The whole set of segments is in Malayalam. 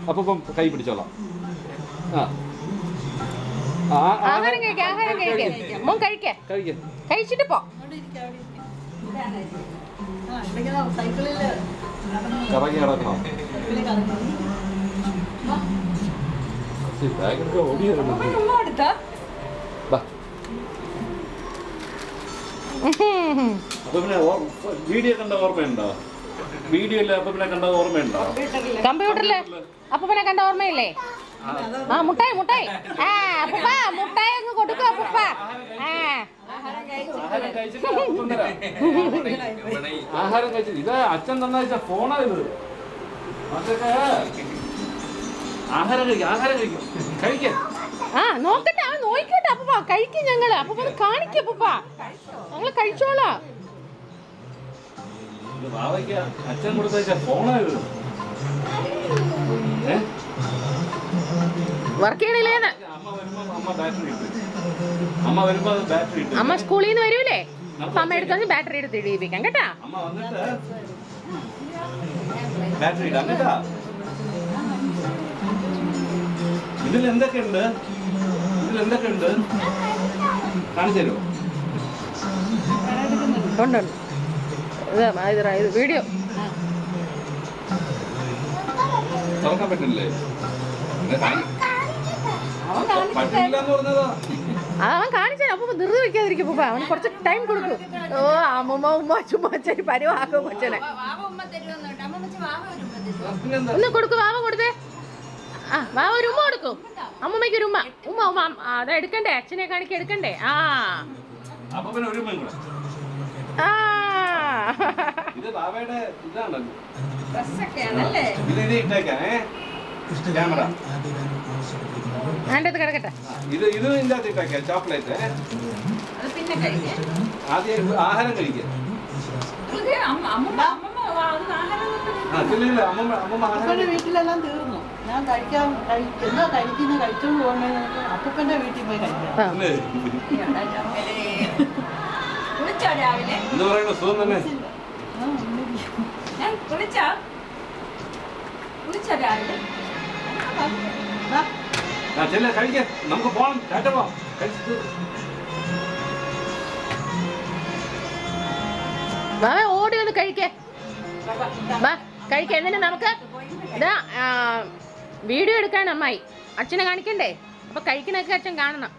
അപ്പം കൈ പിടിച്ചോളാം. കഴിച്ചിട്ട് പോ. കറങ്ങി കിടക്കണം. വീഡിയോ കണ്ട ഓർമ്മയുണ്ടോ? വീഡിയോയില് അപ്പനെ കണ്ട ഓർമ്മയുണ്ടോ? കമ്പ്യൂട്ടറില് അപ്പനെ കണ്ട ഓർമ്മയില്ലേ? ആ മുട്ടായി മുട്ടായി അപ്പൂപ്പ മുട്ടായി അങ്ങ് കൊടുക്കും അപ്പൂപ്പ. ആഹാരം കഴിച്ചു. ഇത് അച്ഛൻ തന്ന ഫോണാ ഇത്. അതൊക്കെ ആഹാരം കഴിക്കും. ആഹാരം കഴിക്കും. കഴിക്കാൻ നോക്കട്ടെ നോക്കട്ടെ അപ്പൂപ്പ കഴിക്കും. ഞങ്ങള് അപ്പൂപ്പ കാണിക്കും അപ്പൂപ്പ. ഞങ്ങള് കഴിച്ചോളാം. അച്ഛൻ കൊടുത്ത ഫോണാ ഇത്. വർക്ക് ചെയ്യണില്ലേന്ന് അമ്മ സ്കൂളിൽ നിന്ന് വരൂലേ? അപ്പൊ അമ്മ എടുത്തു ബാറ്ററി എടുത്ത് ഇടിപ്പിക്കാം കേട്ടാ. ഇതിൽ എന്തൊക്കെയുണ്ട്? കാണിച്ചു തരുമോ? വീഡിയോ തുറക്കാൻ പറ്റില്ലേ? അവൻ കാണിച്ചു. അപ്പൊ ധൃതി വെക്കാതിരിക്കും അപ്പൂപ്പ. അവന് കുറച്ച് ടൈം കൊടുക്കും. ഓ അമ്മൂമ്മ ഉമ്മ ചുമ്മാ ചെറിയ പരിവാക്കും കൊച്ചനെ. ഒന്ന് കൊടുക്കും. വാവ കൊടുത്തേ. വാവ ഒരു ഉമ്മ കൊടുക്കും. അമ്മൂമ്മയ്ക്ക് ഒരു ഉമ്മ അതാ എടുക്കണ്ടേ? അച്ഛനെ കാണിക്കാൻ എടുക്കണ്ടേ? അതിൻ്റെ കിടക്കട്ടെ. ചോക്ലേറ്റ് ആദ്യം ആഹാരം കഴിക്കുക. വീട്ടിലെല്ലാം തീർന്നു. ഞാൻ കഴിച്ചോണ്ട് പോകണേ അപ്പൂപ്പന്റെ വീട്ടിൽ പോയി കഴിക്കാം. എന്ന് പറയുന്നത് സുഖം തന്നെ. കഴിക്കാം. നമുക്ക് പോണം. ടാറ്റ പോവാം. ഓടി ഒന്ന് കഴിക്കേ. കഴിക്കാം. എന്നിട്ട് നമുക്ക് ഇതാ വീഡിയോ എടുക്കാൻ അമ്മായി അച്ഛനെ കാണിക്കണ്ടേ? അപ്പൊ കഴിക്കണൊക്കെ അച്ഛൻ കാണണം.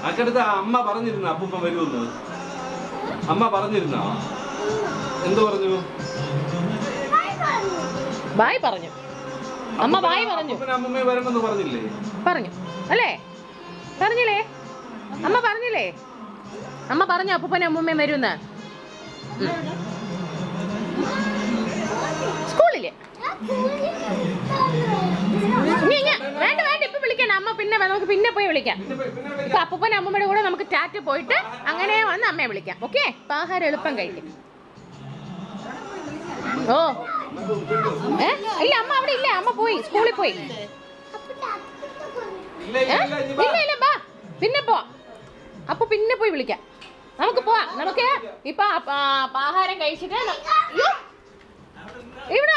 അച്ഛടുത്ത് അമ്മ പറഞ്ഞിരുന്നു അപ്പൂപ്പൻ വരുമെന്ന്. അമ്മ പറഞ്ഞിരുന്നോ? എന്തു പറഞ്ഞു? ബായ് പറഞ്ഞു. അമ്മ ബായ് പറഞ്ഞു. അമ്മമ്മ വരണമെന്ന് പറഞ്ഞില്ലേ? പറഞ്ഞു അല്ലേ? പറഞ്ഞില്ലേ? അമ്മ പറഞ്ഞില്ലേ? അമ്മ പറഞ്ഞു അപ്പൂപ്പനെ അമ്മൂമ്മയും വരുമെന്ന്. സ്കൂളില് വേണ്ട വേണ്ട ഇപ്പൊ വിളിക്കണം. അമ്മ പിന്നെ നമുക്ക് പിന്നെ പോയി വിളിക്കാം. ഇപ്പൊ അപ്പൂപ്പൻ അമ്മൂമ്മയുടെ കൂടെ നമുക്ക് ടാറ്റ് പോയിട്ട് അങ്ങനെ വന്ന് അമ്മയെ വിളിക്കാം. ഓക്കെ? ആഹാരം എളുപ്പം കഴിക്കും. ഓ ഇല്ല അമ്മ അവിടെ ഇല്ല. അമ്മ പോയി സ്കൂളിൽ പോയി. ഇല്ല ബാ പിന്നെ പോവാം. അപ്പൊ പിന്നെ പോയി വിളിക്കാം. നമുക്ക് പോവാം. നമുക്ക് ഇപ്പൊ ആഹാരം കഴിച്ചിട്ട് ഇവിടെ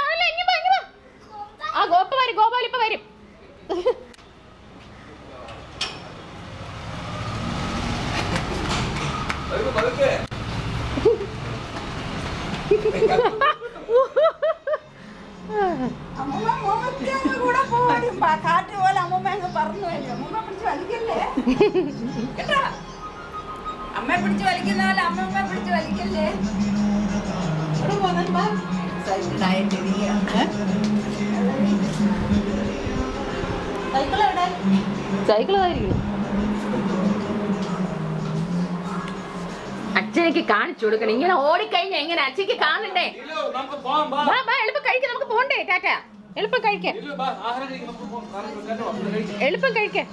ഗോപാൽ ഇപ്പൊ വരും. കാറ്റ് പോലെ അമ്മൂമ്മ അങ്ങ് പറഞ്ഞു. അമ്മൂമ്മ പിടിച്ച് വലിക്കല്ലേ കേട്ടാ. അമ്മയെ പിടിച്ച് വലിക്കുന്ന പോലെ അമ്മൂമ്മ പിടിച്ച് വലിക്കല്ലേ. സൈക്കിളായിരിക്കും. അച്ഛനക്ക് കാണിച്ചു കൊടുക്കണം. ഇങ്ങനെ ഓടിക്കഴിഞ്ഞാ എങ്ങനെ അച്ഛക്ക് കാണണ്ടേ? എളുപ്പം കഴിക്കാം. നമുക്ക് പോണ്ടേ? ടാറ്റ. എളുപ്പം കഴിക്കാം. എളുപ്പം കഴിക്കാം.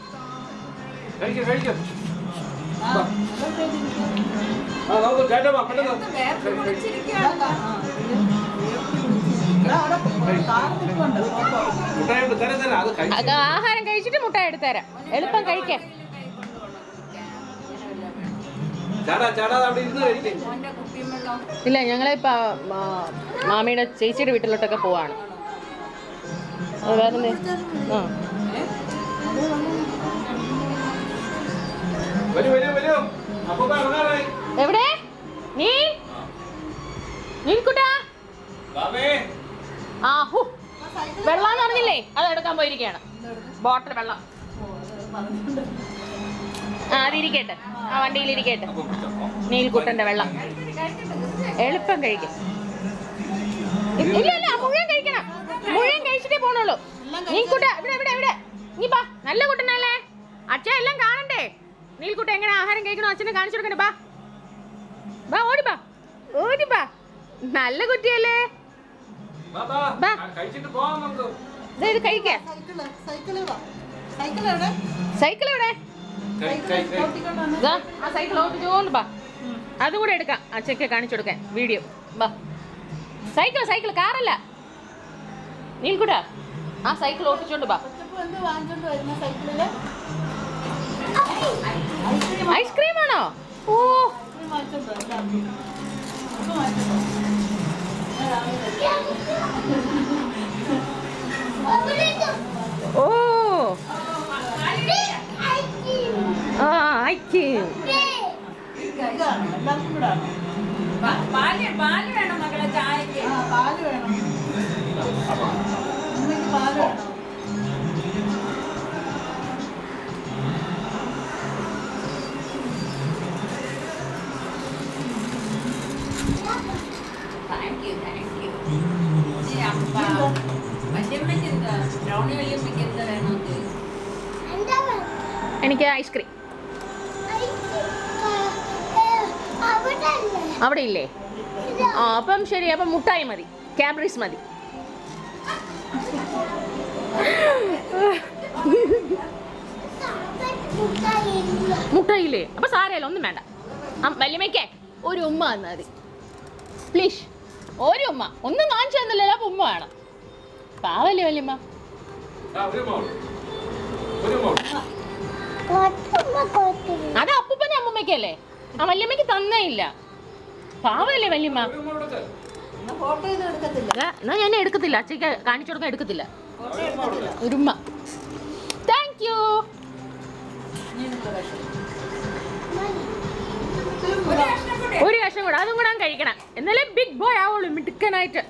ആഹാരം കഴിച്ചിട്ട് മുട്ടായി എടുത്തരാം. എളുപ്പം കഴിക്കാം. ഇല്ല ഞങ്ങളെ മാമിയുടെ ചേച്ചിയുടെ വീട്ടിലോട്ടൊക്കെ പോവാണ്. വേറെ ആ എവിടെ നീൽക്കുട്ടാ? ആഹു വെള്ളം അറിഞ്ഞില്ലേ? അത് എടുക്കാൻ പോയിരിക്കുകയാണ്. ബോട്ടിൽ വെള്ളം. ആ അതിരിക്കട്ടെ, ആ വണ്ടിയിലിരിക്കട്ടെ. നീൽക്കുട്ടന്റെ വെള്ളം എളുപ്പം കഴിക്കും. ഇല്ല ഇല്ല മുഴുവൻ കഴിക്കണം. മുഴുവൻ കഴിച്ചിട്ടേ പോണുള്ളൂ. നീൽക്കുട്ട ഇവിടെ ഇവിടെ ഇവിടെ നീ ബാ. നല്ല കുട്ടനല്ലേ? അച്ഛൻ എല്ലാം കാണണ്ടേ? നീൽക്കുട്ട എങ്ങനെ ആഹാരം കഴിക്കണോ അച്ഛനെ കാണിച്ചു കൊടുക്കണ്ടേ? ബാ ബാ ഓടി ബാ ഓടി ബാ. നല്ല കുട്ടിയല്ലേ? ഇത് കഴിക്ക. സൈക്കിൾ എവിടെ? ആ സൈക്കിൾ ഓടിച്ചോണ്ട് ബാ. അതുകൂടെ എടുക്കാം അച്ഛക്ക് കാണിച്ചു കൊടുക്കാൻ വീഡിയോ. ബാ സൈക്കിൾ സൈക്കിൾ കാറല്ല നീൽക്കുട്ടാ. ആ സൈക്കിൾ ഓടിച്ചോണ്ട് ബാ. ഐസ്ക്രീം ആണോ? ഓ ഓ ആ ഐസ്ക്രീം. പാല് വേണം മകളെ ചായക്ക്. പാല് വേണം. പാല് വേണം. Thank you thank you. വല്യമ്മയ്ക്ക് എന്താ? ബ്രൗണി വല്യമ്മയ്ക്ക് എന്താ വേണമെങ്കിൽ? എനിക്ക് ഐസ്ക്രീം. അവിടെ ഇല്ലേ? ആ അപ്പം ശരി. അപ്പം മുട്ടായി മതി, കാബ്രീസ് മതി. മുട്ടായില്ലേ? അപ്പൊ സാരല്ല, ഒന്നും വേണ്ട. വല്യമ്മയ്ക്കേ ഒരു ഉമ്മ തന്നാ മതി പ്ലീസ്. ഒരു ഉമ്മ. ഒന്നും കാണിച്ചു തന്നില്ലല്ലോ, അപ്പൊ ഉമ്മ വേണം. പാവല്ലേ വല്യമ്മ? അത് അപ്പൂപ്പന്റെ അമ്മൂമ്മയ്ക്കല്ലേ? ആ വല്യമ്മയ്ക്ക് തന്നേ ഇല്ല. പാവല്ലേ വല്യമ്മ? എന്നാ ഞാൻ എടുക്കത്തില്ല. അച്ഛക്ക് കാണിച്ചു കൊടുക്കാൻ എടുക്കത്തില്ല. ഒരുമ്മ. Thank you. ഒരു കഷ്ണം കൂടെ, അതും കൂടെ കഴിക്കണം. എന്നാലേ ബിഗ് ബോയ് ആവുള്ളൂ, മിടുക്കനായിട്ട്.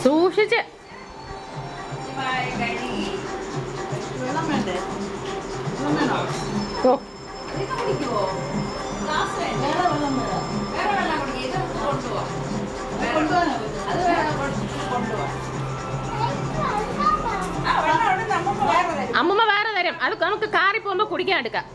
സൂക്ഷിച്ച്. അമ്മമ്മ വേറെ തരും. അത് നമുക്ക് കാറി പോകുമ്പോ കുടിക്കാൻ എടുക്കാം.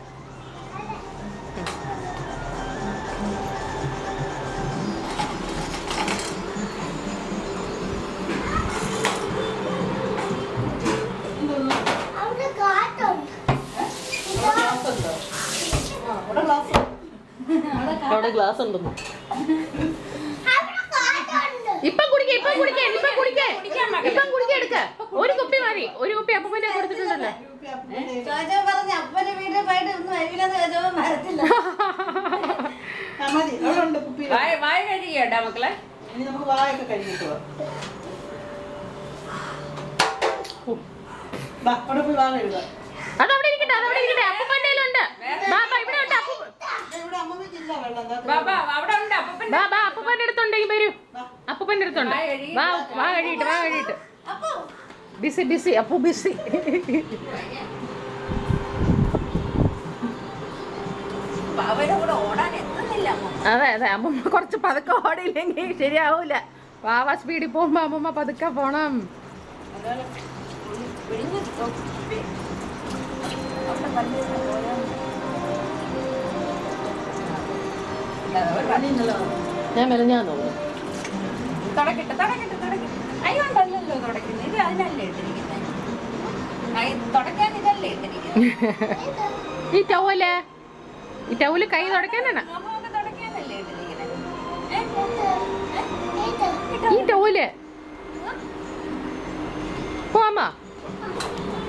അവിടെ ഗ്ലാസ് ഉണ്ടെന്ന്. ഇപ്പം കുടിക്കേ, ഇപ്പം കുടിക്കേ, ഇപ്പം കുടിക്കേ, ഇപ്പം കുടിക്കേ. എടുക്ക. ഒരു കുപ്പി മതി. ഒരു കുപ്പി അപ്പൂപ്പനെ കൊടുത്തിട്ടുണ്ടല്ലോ. വായ കഴിക്കണ്ട മക്കളെ. അതവിടെ ഇരിക്കട്ടെ, അതവിടെ ഇരിക്കട്ടെ. അപ്പൂപ്പന്റെ ഉണ്ട്. ഇവിടെ ഉണ്ട്. അപ്പൂപ്പന്റെ അടുത്തുണ്ട്. വരൂ, അപ്പൂപ്പന്റെ അടുത്തുണ്ട്. വാ വാ കഴിയിട്ട്, വാ കഴിയിട്ട്. Busy busy, Appu busy. അതെ അതെ. അമ്മമ്മ കുറച്ച് പതുക്കെ ഓടിയില്ലെങ്കിൽ ശരിയാവൂല. വാവ സ്പീഡിൽ പോകുമ്പോ അമ്മമ്മ പതുക്കെ പോണം. ഞാൻ മെലഞ്ഞാൻ തോന്നുന്നു. തുടക്കട്ടെ തുടക്കട്ടെ തുടക്കട്ടെ. അയ്യോണ്ടല്ലോ തുടക്കുന്നത്. ഇത് അതിനല്ലേ ഇട്ടിരിക്കുന്നത്? തുടക്കാൻ ഇതല്ലേ ഇട്ടിരിക്കുന്നത്? ഈ ടവല് ഈ ടൗല് കൈ തുടയ്ക്കാനാണ് മുഖമൊക്കെ തുടയ്ക്കാനല്ലേ ഇട്ടിരിക്കുന്നെ? ഈ ടൗല് പോവാമ്മ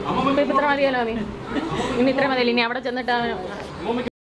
അമ്മമ്മ ഇപ്പൊ ഇത്ര മതിയല്ലോ നീ ഇനി ഇത്ര മതിയല്ലോ ഇനി അവിടെ ചെന്നിട്ട്